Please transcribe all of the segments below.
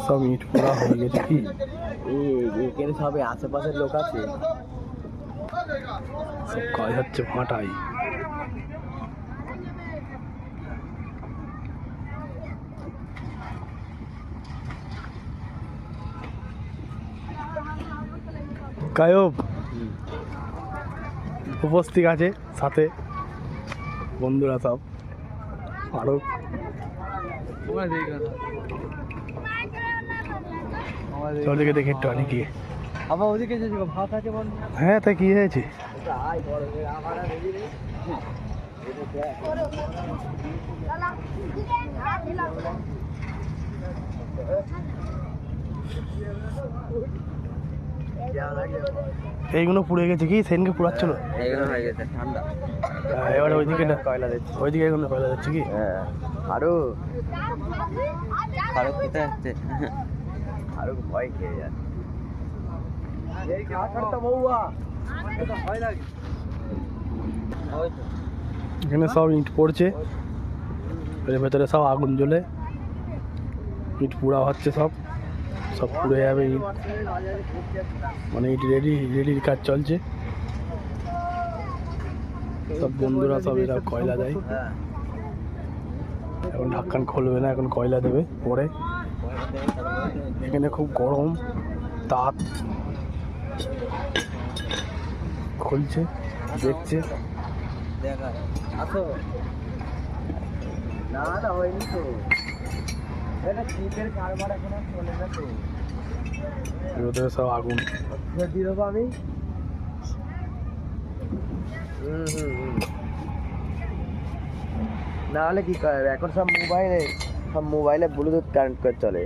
সব ইট পোড়া হয়ে গেছে কি এখানে সবে আশেপাশের লোক আছে, সব কাজ হচ্ছে ফাটাই। গায়ব উপস্থিত আছে সাথে বন্ধুরা সব আরো ওদিকে দেখে একটু আনি গিয়ে আবার ওদিকে যে ভাত আছে বল। হ্যাঁ তা কি হয়েছে এইগুলো পুড়ে গেছে কি সেদিনকে পুড়াচ্ছিল এইগুলো হয়ে গেছে ঠান্ডা। এবারে ওইদিকে না কয়লা দিচ্ছে, ওইদিকে এগুলো কয়লা যাচ্ছে কি আরো আরো কোথায় আসছে, আরো ভয় খেয়ে যাচ্ছে। এখানে সব ইট পড়ছে, এর ভেতরে সব আগুন জ্বলে ইট পুড়া হচ্ছে, সব সব পুড়ে যাবে ইট, মানে ইট রেডির কাজ চলছে। সব বন্ধুরা সব এরা কয়লা দেয়, এখন ঢাক্কান খুলবে না, এখন কয়লা দেবে পরে। এখানে খুব গরম, তাপ খুলছে, দেখছে। না না হয়নি তো, এটা শীতের কারবার এখন আর চলে না তো। ভেতরে সব আগুন দিয়ে দেবো আমি। না হলে কি করে এখন সব মোবাইলে ব্লুটুথ কানেক্ট করে চলে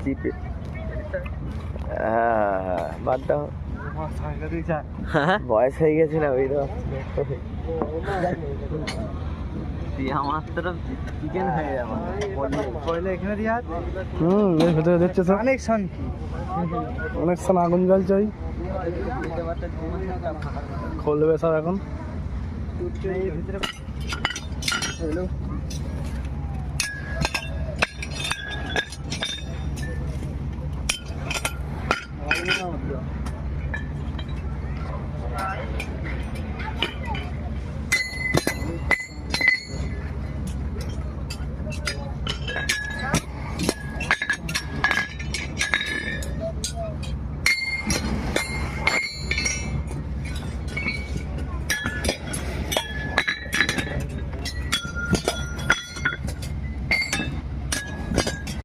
চিপে। হ্যাঁ বাদ দাও, বয়স হয়ে গেছে না ওই তো। এর ভেতরে দেখছে সব কানেকশন আগুন জ্বলছে, ওই খুলবে সব এখন।